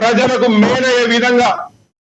ప్రజలకు మేలయ్యే విధంగా,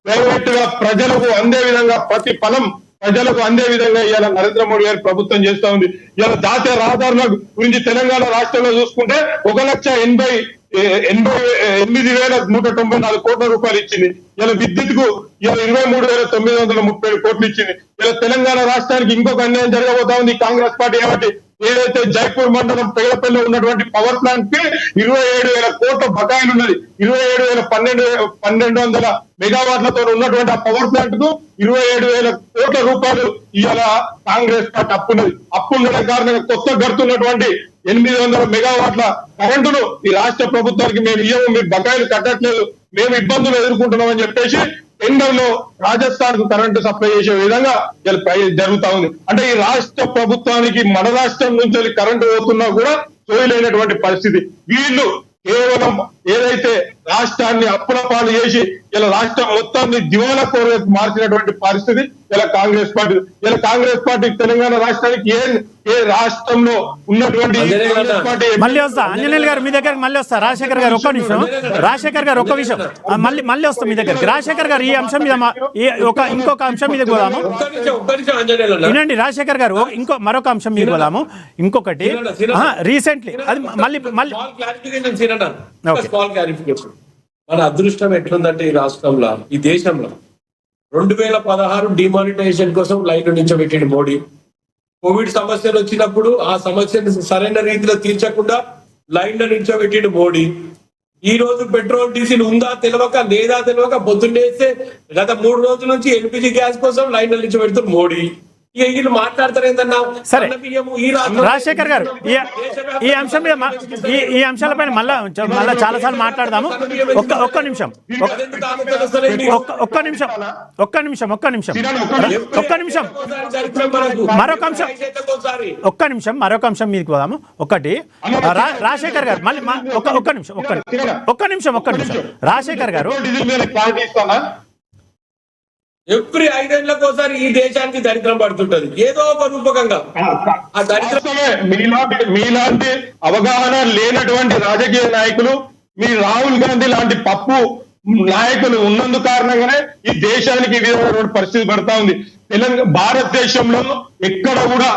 ప్రైవేట్ గా ప్రజలకు అందే విధంగా, ప్రతి ఫలం ప్రజలకు అందే విధంగా ఇవాళ నరేంద్ర మోడీ గారి ప్రభుత్వం చేస్తా ఉంది. ఇవాళ జాతీయ రహదారుల గురించి తెలంగాణ రాష్ట్రంలో చూసుకుంటే 1,88,194 కోట్ల రూపాయలు ఇచ్చింది. ఇలా విద్యుత్ కు ఇలా 23,937 కోట్లు ఇచ్చింది. ఇలా తెలంగాణ రాష్ట్రానికి ఇంకొక అన్యాయం జరగబోతా ఉంది కాంగ్రెస్ పార్టీ కాబట్టి. ఏదైతే జైపూర్ మండలం పెగలపల్లిలో ఉన్నటువంటి పవర్ ప్లాంట్ కి 27,000 కోట్ల బకాయిలు ఉన్నది. 27,1200 మెగావాట్లతో ఉన్నటువంటి ఆ పవర్ ప్లాంట్ కు 27,000 కోట్ల రూపాయలు ఇవాళ కాంగ్రెస్ పార్టీ అప్పున్నది. అప్పు ఉండడం కారణంగా కొత్త గడుతున్నటువంటి 800 మెగావాట్ల కరెంటును ఈ రాష్ట్ర ప్రభుత్వానికి మేము ఇవ్వము, మీరు బకాయిలు కట్టట్లేదు, మేము ఇబ్బందులు ఎదుర్కొంటున్నాం అని చెప్పేసి టెండర్ లో రాజస్థాన్ కు కరెంటు సప్లై చేసే విధంగా జరుగుతా ఉంది. అంటే ఈ రాష్ట్ర ప్రభుత్వానికి మన రాష్ట్రం నుంచి కరెంటు పోతున్నా కూడా సోయలేనటువంటి పరిస్థితి. వీళ్ళు కేవలం ఏదైతే రాష్ట్రాన్ని అప్పుల పాలు చేసి ఇలా రాష్ట్రం మొత్తాన్ని దివాలా కోరకు మార్చినటువంటి పరిస్థితి ఇలా కాంగ్రెస్ పార్టీ తెలంగాణ రాష్ట్రానికి ఏ రాష్ట్రంలో ఉన్నటువంటి మళ్ళీ వస్తా అంజనేయులు గారు మీ దగ్గర, మళ్ళీ వస్తా రాజశేఖర్ గారు ఒక్క నిమిషం, రాజశేఖర్ గారు ఒక్క విషయం, మళ్ళీ వస్తాం మీ దగ్గర. రాజశేఖర్ గారు ఈ అంశం మీద ఇంకొక అంశం మీద పోదాము. వినండి రాజశేఖర్ గారు, మరొక అంశం మీద పోదాము. ఇంకొకటి రీసెంట్లీ అది మళ్ళీ మన అదృష్టం ఎట్లుందంటే ఈ రాష్ట్రంలో, ఈ దేశంలో 2016 డిమానిటైజేషన్ కోసం లైన్ నిల్చోబెట్టిండు మోడీ. కోవిడ్ సమస్యలు వచ్చినప్పుడు ఆ సమస్యను సరైన రీతిలో తీర్చకుండా లైన్ లో నిల్చోబెట్టిండు మోడీ. ఈ రోజు పెట్రోల్ డీజిల్ ఉందా తెలియక లేదా తెలియక పొద్దున్నేస్తే గత 3 రోజుల నుంచి ఎల్పిజి గ్యాస్ కోసం లైన్ లో నిల్చోబెడుతున్నారు మోడీ. వీళ్ళు మాట్లాడతారు ఏంటన్నా. సరే రాజశేఖర్ గారు ఈ అంశం మీద ఈ అంశాలపైన మళ్ళా చాలా సార్లు మాట్లాడదాము. ఒక్క నిమిషం మరొక అంశం మీదకి పోదాము. ఒకటి రాజశేఖర్ గారు మళ్ళీ ఒక్క నిమిషం రాజశేఖర్ గారు ఎవ్రీ 5 ఏళ్లకు ఒకసారి ఈ దేశానికి దరిద్రం పడుతుంటది ఏదో ఒక రూపకంగా. ఆ దరిద్రమే మీలాంటి అవగాహన లేనటువంటి రాజకీయ నాయకులు, మీ రాహుల్ గాంధీ లాంటి పప్పు నాయకులు ఉన్నందు కారణంగానే ఈ దేశానికి ఈ విధమైనటువంటి పరిస్థితి పడతా ఉంది. భారతదేశంలో ఎక్కడ కూడా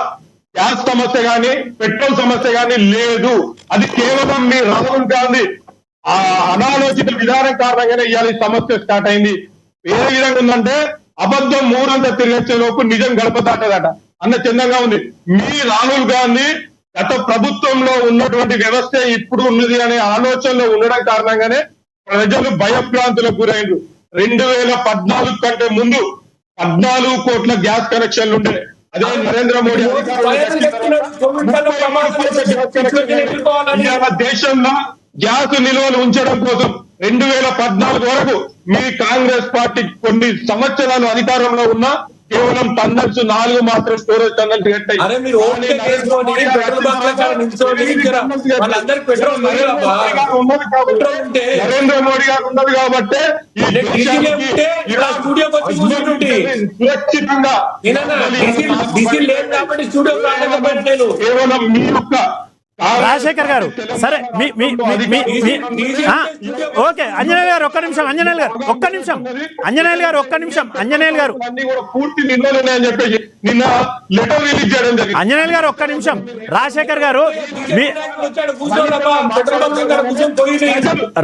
గ్యాస్ సమస్య గాని పెట్రోల్ సమస్య గాని లేదు. అది కేవలం మీ రాహుల్ గాంధీ ఆ అనాలోచిత విధానం కారణంగానే ఇవాళ ఈ సమస్య స్టార్ట్ అయింది. ఏ విధంగా ఉందంటే అబద్ధం మూడంతా తిరిగొచ్చే లోపు నిజం గడప దాటదట అన్న చందంగా ఉంది. మీ రాహుల్ గాంధీ గత ప్రభుత్వంలో ఉన్నటువంటి వ్యవస్థ ఇప్పుడు ఉన్నది అనే ఆలోచనలో ఉండడం కారణంగానే ప్రజలు భయభ్రాంతులకు గురైండ్రు. 2014 కంటే ముందు 14 కోట్ల గ్యాస్ కనెక్షన్లు ఉండే. అదే నరేంద్ర మోడీ దేశంలో గ్యాస్ నిల్వలు ఉంచడం కోసం 2014 వరకు మీ కాంగ్రెస్ పార్టీ కొన్ని సంవత్సరాలు అధికారంలో ఉన్న కేవలం టన్నల్స్ 4 మాత్రం స్టోరేజ్ టన్నల్స్ కట్టాయి. నరేంద్ర మోడీ గారు ఉన్నది కాబట్టి సురక్షితంగా కేవలం మీ యొక్క రాజశేఖర్ గారు సరే ఓకే అంజనేయులు గారు ఒక్క నిమిషం అంజనేయులు గారు ఒక్క నిమిషం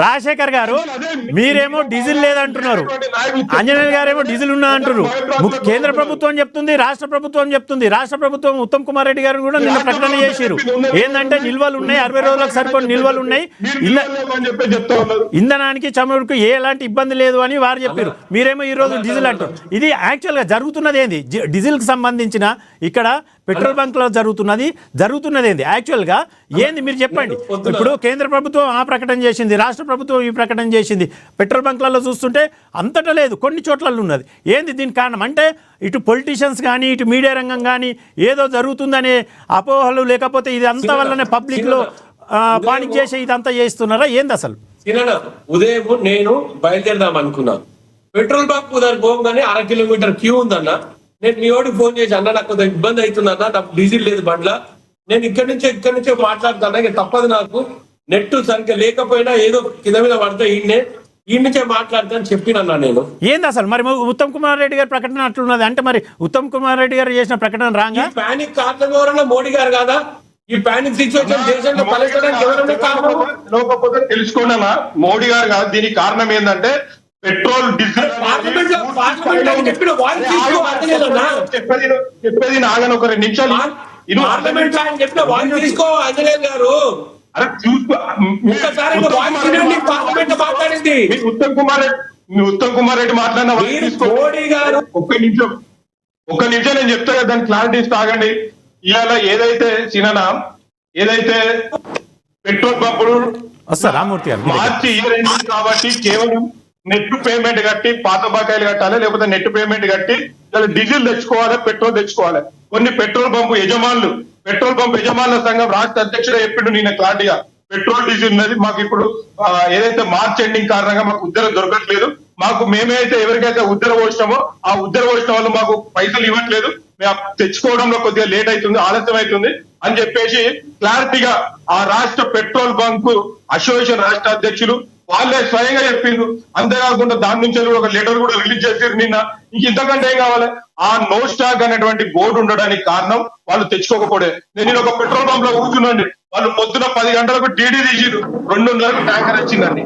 రాజశేఖర్ గారు మీరేమో డీజిల్ లేదంటున్నారు, అంజనేయులు గారేమో డీజిల్ ఉన్నదంటున్నారు. కేంద్ర ప్రభుత్వం చెప్తుంది, రాష్ట్ర ప్రభుత్వం చెప్తుంది. రాష్ట్ర ప్రభుత్వం ఉత్తమ్ కుమార్ రెడ్డి గారు కూడా నిన్న ప్రకటన చేశారు. ఏంటంటే నిల్వలు ఉన్నాయి, 60 రోజులకు సరిపోయిన నిల్వలు ఉన్నాయి, ఇంధనానికి చమురుకు ఎలాంటి ఇబ్బంది లేదు అని వారు చెప్పారు. మీరేమో ఈ రోజు డీజిల్ అంటారు. ఇది యాక్చువల్గా జరుగుతున్నది ఏంది? డీజిల్ కి సంబంధించిన ఇక్కడ పెట్రోల్ బంక్ లో జరుగుతున్నది ఏంది యాక్చువల్గా ఏంది మీరు చెప్పండి. ఇప్పుడు కేంద్ర ప్రభుత్వం ఆ ప్రకటన చేసింది, రాష్ట్ర ప్రభుత్వం ఈ ప్రకటన చేసింది. పెట్రోల్ బంక్లలో చూస్తుంటే అంతటా లేదు, కొన్ని చోట్లలో ఉన్నది. ఏంది దీనికి కారణం? అంటే ఇటు పొలిటీషియన్స్ కానీ ఇటు మీడియా రంగం కానీ ఏదో జరుగుతుందనే అపోహలు, లేకపోతే ఇది అంతా వల్లనే పబ్లిక్ లో పానిక్ చేసి ఇదంతా చేస్తున్నారా ఏంది అసలు? ఉదయం నేను బయలుదేరదాం అనుకున్నాను. పెట్రోల్ బంక్ ఉదయం పోగానే 1/2 కిలోమీటర్ క్యూ ఉందన్న. నేను మీ వాడికి ఫోన్ చేసి అన్న నాకు కొంత ఇబ్బంది అవుతుందన్న, నాకు డీజిల్ లేదు బండ్ల, నేను ఇక్కడి నుంచే మాట్లాడుతాను, ఇక తప్పదు నాకు, నెట్ సరిగ్గా లేకపోయినా ఏదో కింద మీద పడితే ఈయనే ఈ నుంచే మాట్లాడతాను చెప్పినన్నా నేను. ఏంది అసలు మరి ఉత్తమ్ కుమార్ రెడ్డి గారి ప్రకటన అట్లున్నది అంటే మరి ఉత్తమ్ కుమార్ రెడ్డి గారు చేసిన ప్రకటన రాంగా? పానిక్ కారణం ఎవరన్నా మోడీ గారు కాదా? ఈ పానిక్ సిచ్యువేషన్ దేశంలో తలెత్తడానికి ఎవరైనా కారణం లోకపోతే తెలుసుకోండి, మోడీ గారు కాదు. దీనికి కారణం ఏంటంటే పెట్రోల్ డీజిల్ చెప్పేది నాగని ఒక 2 నిమిషాలు పార్లమెంట్ ఆయన చెప్పిన వాయిస్ తీసుకో అంజనేయులు గారు. మాట్లాడింది ఉత్తమ్ కుమార్ రెడ్డి మాట్లాడిన మోడీ గారు. ఒక్క నిమిషం నేను చెప్తా కదా, దాని క్లారిటీ తాగండి. ఇవాళ ఏదైతే ఏదైతే పెట్రోల్ పంపులు రామూర్తి గారు మార్చి ఇయర్ ఎండింగ్ కాబట్టి కేవలం నెట్ పేమెంట్ కట్టి పాత బకాయిలు కట్టాలి, లేకపోతే నెట్ పేమెంట్ కట్టి డీజిల్ తెచ్చుకోవాలి, పెట్రోల్ తెచ్చుకోవాలి. కొన్ని పెట్రోల్ పంపు యజమానుల సంఘం రాష్ట్ర అధ్యక్షుడు చెప్పిండు నిన్న క్లారిటీగా, పెట్రోల్ డీజిల్ ఉన్నది మాకు ఇప్పుడు ఏదైతే మార్చ్ ఎండింగ్ కారణంగా మాకు ఉద్దరం దొరకట్లేదు, మాకు మేమైతే ఎవరికైతే ఉద్దర పోసినామో ఆ ఉద్దర పోసిన వాళ్ళు మాకు పైసలు ఇవ్వట్లేదు, మేము తెచ్చుకోవడంలో కొద్దిగా లేట్ అవుతుంది, ఆలస్యం అవుతుంది అని చెప్పేసి క్లారిటీగా ఆ రాష్ట్ర పెట్రోల్ బంక్ అసోసియేషన్ రాష్ట్ర అధ్యక్షులు వాళ్ళే స్వయంగా చెప్పిండ్రు. అంతేకాకుండా దాని నుంచి ఒక లెటర్ కూడా రిలీజ్ చేసారు నిన్న. ఇంతకంటే ఏం కావాలి? ఆ నో స్టాక్ అనేటువంటి బోర్డు ఉండడానికి కారణం వాళ్ళు తెచ్చుకోకపోవడే. నేను ఒక పెట్రోల్ పంప్ లో కూర్చున్నాండి, వాళ్ళు పొద్దున 10 గంటలకు డీడీ తీసిరు, 2:30కు ట్యాంకర్ వచ్చిందండి.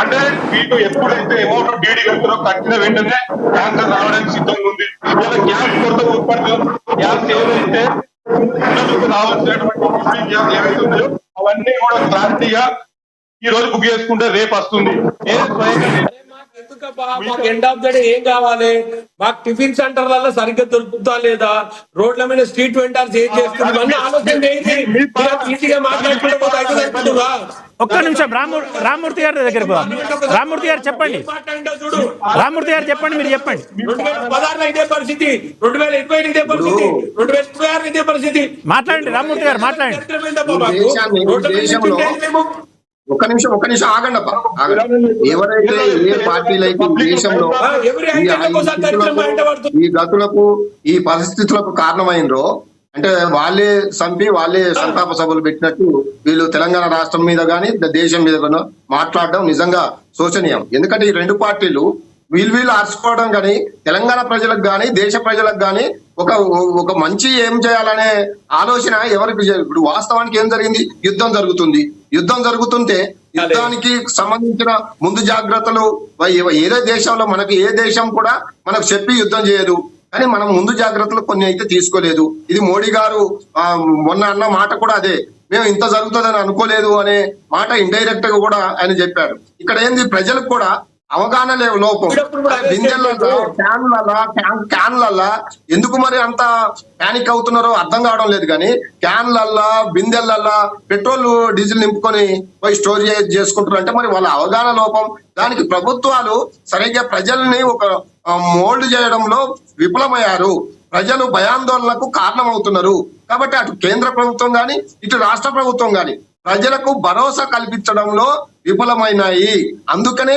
అంటే వీళ్ళు ఎప్పుడైతే అమౌంట్ డీడీ కడుతున్నారో కట్టిన వెంటనే ట్యాంకర్ రావడానికి సిద్ధంగా ఉంది. ఇలా గ్యాస్ కొరత ఉత్పత్తి, గ్యాస్ ఏదైతే రావాల్సినటువంటి ఏవైతే ఉన్నాయో అవన్నీ కూడా క్లారిటీగా ఈ రోజు బుక్ చేసుకుంటే రేపు వస్తుంది. మాకు ఎండ్ ఆఫ్ ద డే ఏం కావాలి? మాకు టిఫిన్ సెంటర్లలో సరిగ్గా దొరుకుతా లేదా, రోడ్ల మీద స్ట్రీట్ వెండర్స్ ఏం చేస్తుంది అన్నీ ఆలోచన చేయండి. ఈజీగా మాట్లాడుకుంటే ఒక్క నిమిషం రామూర్తి గారి దగ్గర రామూర్తి గారు చెప్పండి. రామూర్తి గారు చెప్పండి, మీరు చెప్పండి. 2016 ఇదే పరిస్థితి, 2025 ఇదే పరిస్థితి, 2026 ఇదే పరిస్థితి. మాట్లాడండి రామూర్తి గారు, మాట్లాడండి. ఒక్క నిమిషం ఆగండి అబ్బా, ఎవరైతే ఏ పార్టీలు అయితే దేశంలో ఈ గతులకు ఈ పరిస్థితులకు కారణమైనరో అంటే వాళ్ళే చంపి వాళ్ళే సంతాప సభలు పెట్టినట్టు వీళ్ళు తెలంగాణ రాష్ట్రం మీద కానీ దేశం మీద కానీ మాట్లాడడం నిజంగా శోచనీయం. ఎందుకంటే ఈ 2 పార్టీలు వీళ్ళు అరుచుకోవడం కానీ తెలంగాణ ప్రజలకు కానీ దేశ ప్రజలకు కానీ ఒక మంచి ఏం చేయాలనే ఆలోచన ఎవరికి? ఇప్పుడు వాస్తవానికి ఏం జరిగింది? యుద్ధం జరుగుతుంటే యుద్ధానికి సంబంధించిన ముందు జాగ్రత్తలు ఏదో దేశంలో మనకి ఏ దేశం కూడా మనకు చెప్పి యుద్ధం చేయదు, కానీ మనం ముందు జాగ్రత్తలు కొన్ని అయితే తీసుకోలేదు. ఇది మోడీ గారు మొన్న అన్న మాట కూడా అదే, మేము ఇంత జరుగుతుందని అనుకోలేదు అనే మాట ఇండైరెక్ట్ గా కూడా ఆయన చెప్పారు. ఇక్కడ ఏంది? ప్రజలకు కూడా అవగాహన లోపం. క్యాన్లల్లా ఎందుకు మరి అంత ప్యానిక్ అవుతున్నారో అర్థం కావడం లేదు. కానీ క్యాన్లల్లా బిందెలల్లా పెట్రోల్ డీజిల్ నింపుకొని పోయి స్టోరేజ్ చేసుకుంటారు అంటే మరి వాళ్ళ అవగాహన లోపం. దానికి ప్రభుత్వాలు సరిగ్గా ప్రజల్ని ఒక మోల్డ్ చేయడంలో విఫలమయ్యారు. ప్రజలు భయాందోళనకు కారణమవుతున్నారు. కాబట్టి అటు కేంద్ర ప్రభుత్వం గాని ఇటు రాష్ట్ర ప్రభుత్వం గాని ప్రజలకు భరోసా కల్పించడంలో విఫలమైనాయి. అందుకనే